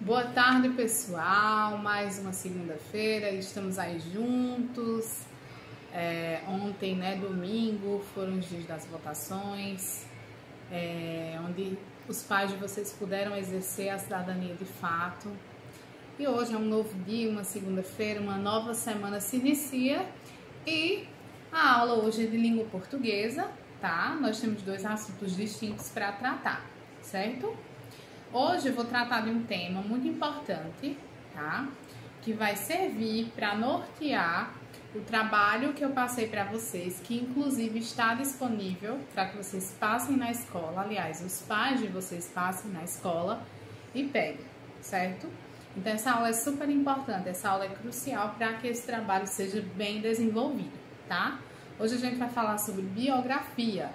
Boa tarde, pessoal. Mais uma segunda-feira, estamos aí juntos. Ontem, domingo, foram os dias das votações, onde os pais de vocês puderam exercer a cidadania de fato. E hoje é um novo dia, uma segunda-feira, uma nova semana se inicia e a aula hoje é de língua portuguesa, tá? Nós temos dois assuntos distintos para tratar, certo? Hoje eu vou tratar de um tema muito importante, tá? Que vai servir para nortear o trabalho que eu passei para vocês, que inclusive está disponível para que vocês passem na escola. Aliás, os pais de vocês passem na escola e peguem, certo? Então essa aula é super importante, essa aula é crucial para que esse trabalho seja bem desenvolvido, tá? Hoje a gente vai falar sobre biografia.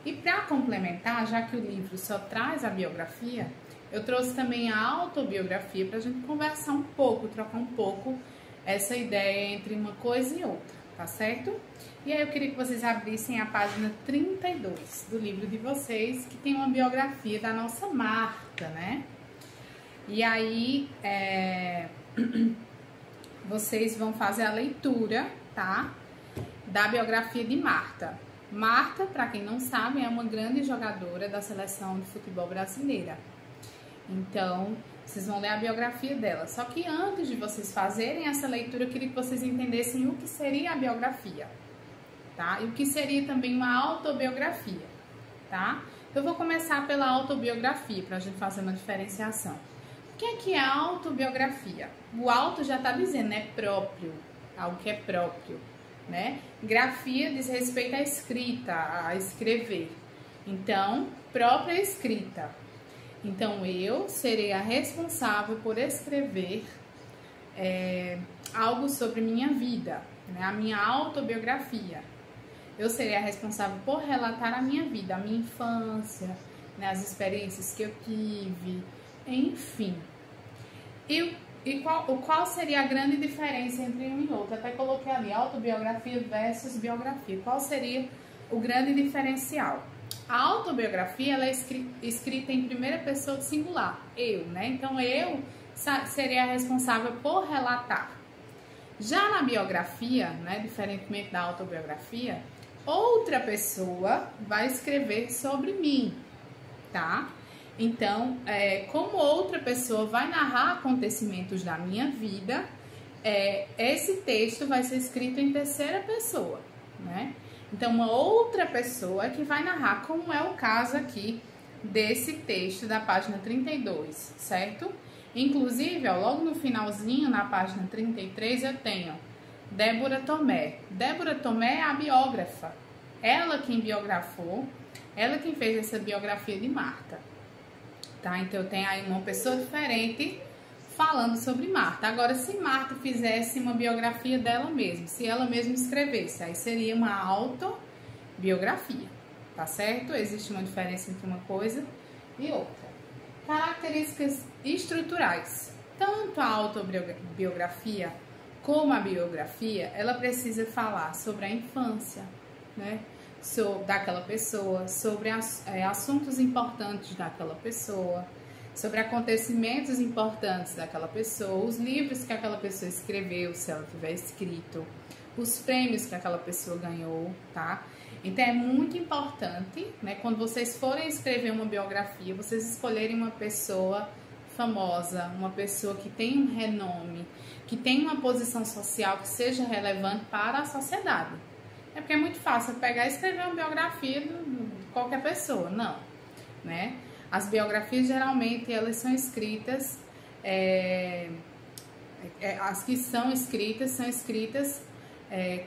E para complementar, já que o livro só traz a biografia, eu trouxe também a autobiografia para a gente conversar um pouco, trocar um pouco essa ideia entre uma coisa e outra, tá certo? E aí eu queria que vocês abrissem a página 32 do livro de vocês, que tem uma biografia da nossa Marta, né? E aí vocês vão fazer a leitura, tá? Da biografia de Marta. Marta, para quem não sabe, é uma grande jogadora da seleção de futebol brasileira. Então, vocês vão ler a biografia dela. Só que antes de vocês fazerem essa leitura, eu queria que vocês entendessem o que seria a biografia, tá? E o que seria também uma autobiografia, tá? Eu vou começar pela autobiografia, para a gente fazer uma diferenciação. O que é a autobiografia? O auto já está dizendo, é próprio, algo que é próprio, né? Grafia diz respeito à escrita, a escrever. Então, própria escrita. Então, eu serei a responsável por escrever algo sobre minha vida, né? A minha autobiografia. Eu serei a responsável por relatar a minha vida, a minha infância, né? As experiências que eu tive, enfim. Qual seria a grande diferença entre um e outro? Até coloquei ali, autobiografia versus biografia. Qual seria o grande diferencial? A autobiografia ela é escrita em primeira pessoa do singular, eu, né? Então, eu seria a responsável por relatar. Já na biografia, né, diferentemente da autobiografia, outra pessoa vai escrever sobre mim, tá? Então, como outra pessoa vai narrar acontecimentos da minha vida, esse texto vai ser escrito em terceira pessoa, né? Então, uma outra pessoa que vai narrar, como é o caso aqui desse texto da página 32, certo? Inclusive, ó, logo no finalzinho, na página 33, eu tenho Débora Tomé. Débora Tomé é a biógrafa. Ela quem biografou, ela quem fez essa biografia de Marta. Tá? Então, eu tenho aí uma pessoa diferente falando sobre Marta. Agora, se Marta fizesse uma biografia dela mesma, se ela mesma escrevesse, aí seria uma autobiografia, tá certo? Existe uma diferença entre uma coisa e outra. Características estruturais. Tanto a autobiografia como a biografia, ela precisa falar sobre a infância, né? Daquela pessoa, sobre assuntos importantes daquela pessoa, sobre acontecimentos importantes daquela pessoa, os livros que aquela pessoa escreveu, se ela tiver escrito, os prêmios que aquela pessoa ganhou, tá? Então é muito importante, né, quando vocês forem escrever uma biografia, vocês escolherem uma pessoa famosa, uma pessoa que tem um renome, que tem uma posição social que seja relevante para a sociedade. É porque é muito fácil pegar e escrever uma biografia de qualquer pessoa, não, né? As biografias, geralmente, elas são escritas, as que são escritas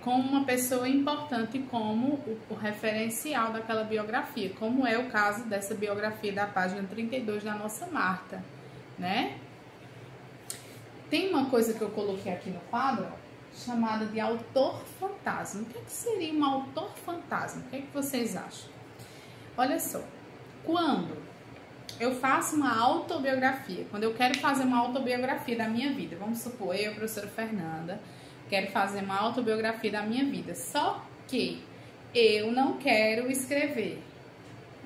com uma pessoa importante como o referencial daquela biografia, como é o caso dessa biografia da página 32 da nossa Marta, né? Tem uma coisa que eu coloquei aqui no quadro, chamada de autor fantasma. O que seria um autor fantasma? O que vocês acham? Olha só, quando eu faço uma autobiografia, quando eu quero fazer uma autobiografia da minha vida, vamos supor, eu, professora Fernanda, quero fazer uma autobiografia da minha vida, só que eu não quero escrever.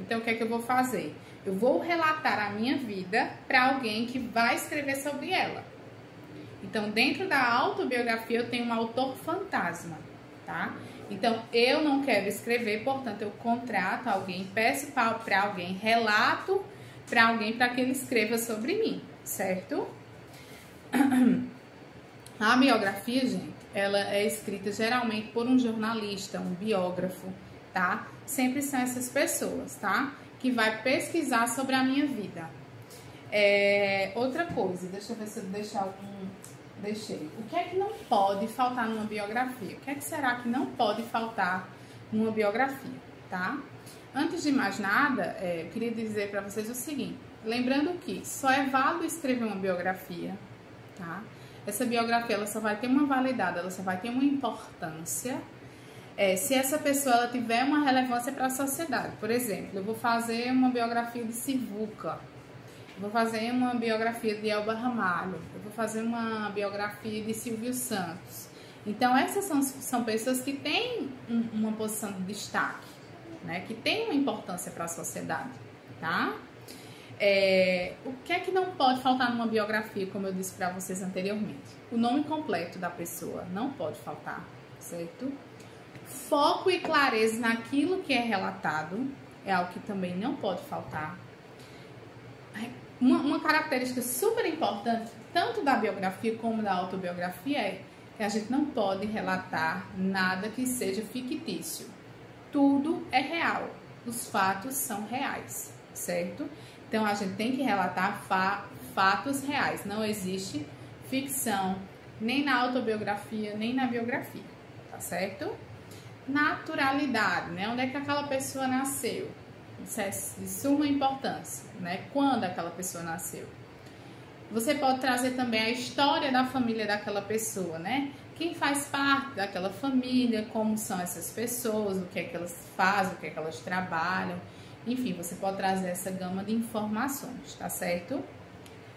Então, o que é que eu vou fazer? Eu vou relatar a minha vida para alguém que vai escrever sobre ela. Então, dentro da autobiografia, eu tenho um autor fantasma, tá? Então, eu não quero escrever, portanto, eu contrato alguém, peço para alguém, relato para alguém para que ele escreva sobre mim, certo? A biografia, gente, ela é escrita geralmente por um jornalista, um biógrafo, tá? Sempre são essas pessoas, tá? Que vai pesquisar sobre a minha vida. Outra coisa, deixa eu ver se eu deixar algum... Deixei. O que é que não pode faltar numa biografia? O que é que será que não pode faltar numa biografia, tá? Antes de mais nada, eu queria dizer para vocês o seguinte. Lembrando que só é válido escrever uma biografia, tá? Essa biografia, ela só vai ter uma validade, ela só vai ter uma importância se essa pessoa ela tiver uma relevância para a sociedade. Por exemplo, eu vou fazer uma biografia de Sivuca. Vou fazer uma biografia de Elba Ramalho, eu vou fazer uma biografia de Silvio Santos. Então, essas são pessoas que têm uma posição de destaque, né? Que têm uma importância para a sociedade, tá? O que é que não pode faltar numa biografia, como eu disse para vocês anteriormente? O nome completo da pessoa não pode faltar, certo? Foco e clareza naquilo que é relatado é algo que também não pode faltar. Uma característica super importante, tanto da biografia como da autobiografia, é que a gente não pode relatar nada que seja fictício. Tudo é real, os fatos são reais, certo? Então, a gente tem que relatar fatos reais, não existe ficção, nem na autobiografia, nem na biografia, tá certo? Naturalidade, né? Onde é que aquela pessoa nasceu? Isso é de suma importância, né? Quando aquela pessoa nasceu. Você pode trazer também a história da família daquela pessoa, né? Quem faz parte daquela família, como são essas pessoas, o que é que elas fazem, o que é que elas trabalham. Enfim, você pode trazer essa gama de informações, tá certo?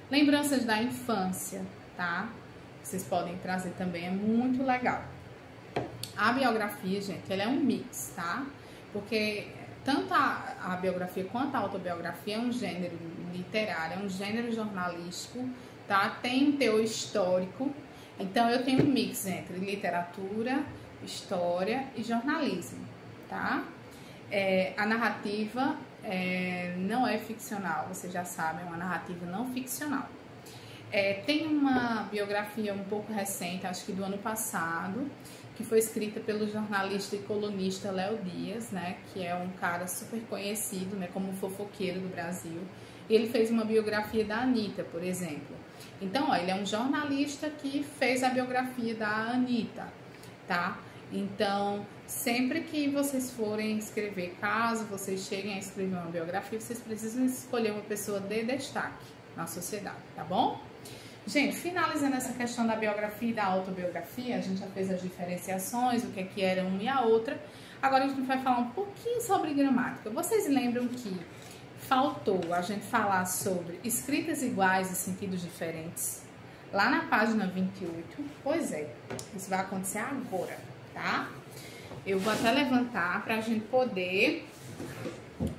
Lembranças da infância, tá? Vocês podem trazer também, é muito legal. A biografia, gente, ela é um mix, tá? Porque tanto a biografia quanto a autobiografia é um gênero literário, é um gênero jornalístico, tá? Tem um teor histórico, então eu tenho um mix entre literatura, história e jornalismo, tá? A narrativa não é ficcional, vocês já sabem, é uma narrativa não ficcional. Tem uma biografia um pouco recente, acho que do ano passado, que foi escrita pelo jornalista e colunista Léo Dias, né, que é um cara super conhecido, né, como um fofoqueiro do Brasil. E ele fez uma biografia da Anitta, por exemplo. Então, ó, ele é um jornalista que fez a biografia da Anitta, tá? Então, sempre que vocês forem escrever, caso vocês cheguem a escrever uma biografia, vocês precisam escolher uma pessoa de destaque na sociedade, tá bom? Gente, finalizando essa questão da biografia e da autobiografia, a gente já fez as diferenciações, o que é que era uma e a outra. Agora a gente vai falar um pouquinho sobre gramática. Vocês lembram que faltou a gente falar sobre escritas iguais e sentidos diferentes? Lá na página 28, pois é, isso vai acontecer agora, tá? Eu vou até levantar para a gente poder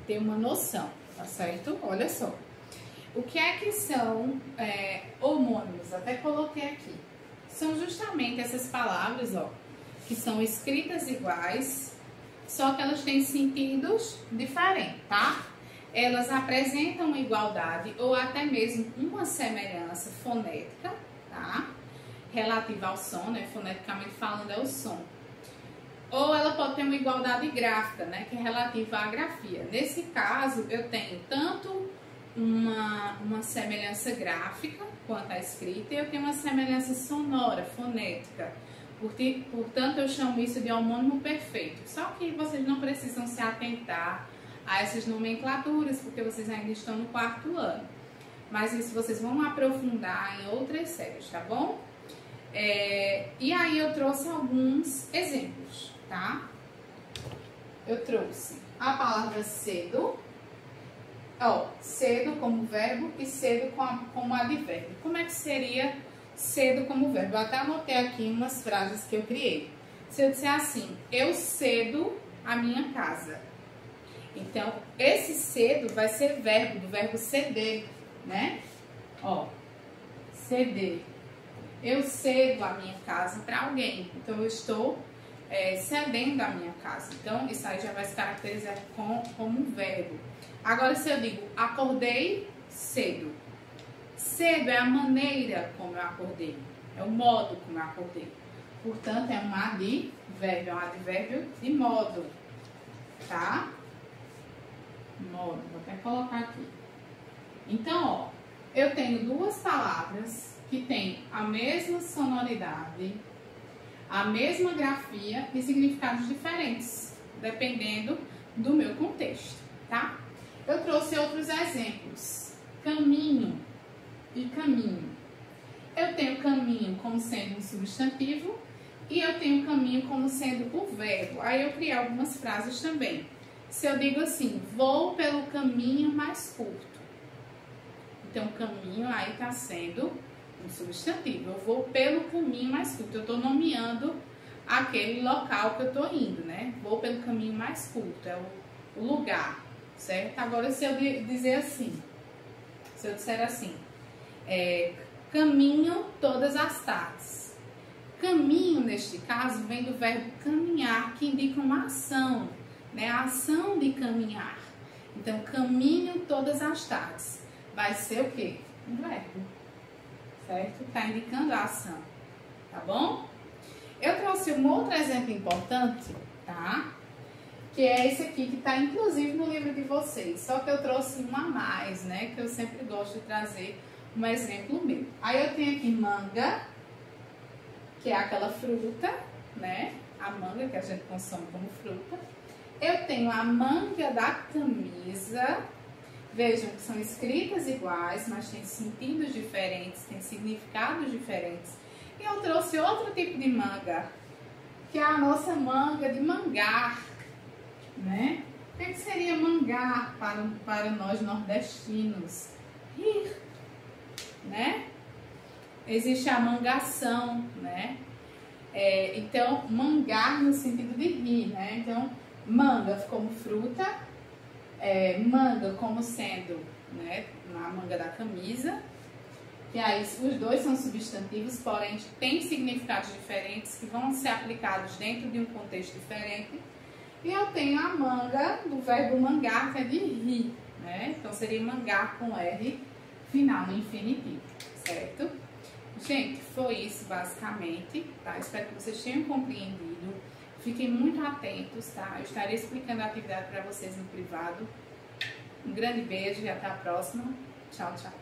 ter uma noção, tá certo? Olha só. O que é que são homônimos? Até coloquei aqui. São justamente essas palavras, ó, que são escritas iguais, só que elas têm sentidos diferentes, tá? Elas apresentam uma igualdade ou até mesmo uma semelhança fonética, tá? Relativa ao som, né? Foneticamente falando, é o som. Ou ela pode ter uma igualdade gráfica, né? Que é relativa à grafia. Nesse caso, eu tenho tanto uma semelhança gráfica quanto à escrita e eu tenho uma semelhança sonora, fonética. Portanto, eu chamo isso de homônimo perfeito. Só que vocês não precisam se atentar a essas nomenclaturas, porque vocês ainda estão no 4º ano. Mas isso vocês vão aprofundar em outras séries, tá bom? E aí eu trouxe alguns exemplos, tá? Eu trouxe a palavra cedo, cedo como verbo e cedo como advérbio. Como é que seria cedo como verbo? Eu até anotei aqui umas frases que eu criei. Se eu disser assim, eu cedo a minha casa. Então, esse cedo vai ser verbo, do verbo ceder, né? Ó, ceder. Eu cedo a minha casa para alguém. Então, eu estou cedendo a minha casa. Então, isso aí já vai se caracterizar como um verbo. Agora, se eu digo acordei cedo. Cedo é a maneira como eu acordei. É o modo como eu acordei. Portanto, é um advérbio. É um advérbio de modo. Tá? Modo. Vou até colocar aqui. Então, ó. Eu tenho duas palavras que têm a mesma sonoridade, a mesma grafia e significados diferentes, dependendo do meu contexto, tá? Eu trouxe outros exemplos. Caminho e caminho. Eu tenho caminho como sendo um substantivo e eu tenho caminho como sendo o verbo. Aí eu criei algumas frases também. Se eu digo assim, vou pelo caminho mais curto. Então, caminho aí está sendo um substantivo. Eu vou pelo caminho mais curto. Eu estou nomeando aquele local que eu estou indo, né? Vou pelo caminho mais curto. É o lugar, certo? Agora, se eu dizer assim, se eu disser assim, caminho todas as tardes. Caminho, neste caso, vem do verbo caminhar, que indica uma ação, né? A ação de caminhar. Então, caminho todas as tardes. Vai ser o quê? Um verbo, certo? Está indicando a ação, tá bom? Eu trouxe um outro exemplo importante, tá? Que é esse aqui, que está inclusive no livro de vocês. Só que eu trouxe um a mais, né? Que eu sempre gosto de trazer um exemplo meu. Aí eu tenho aqui manga, que é aquela fruta, né? A manga que a gente consome como fruta. Eu tenho a manga da camisa. Vejam que são escritas iguais, mas têm sentidos diferentes, têm significados diferentes. E eu trouxe outro tipo de manga, que é a nossa manga de mangar, né? O que seria mangar para nós nordestinos? Rir, né? Existe a mangação, né? Então, mangar no sentido de rir, né? Então, manga como fruta. Manga como sendo, né, na manga da camisa, e aí os dois são substantivos, porém têm significados diferentes que vão ser aplicados dentro de um contexto diferente. E eu tenho a manga do verbo mangar, que é de rir, né? Então seria mangar com R final no infinitivo, certo? Gente, foi isso basicamente, tá? Espero que vocês tenham compreendido. Fiquem muito atentos, tá? Eu estarei explicando a atividade para vocês no privado. Um grande beijo e até a próxima. Tchau, tchau.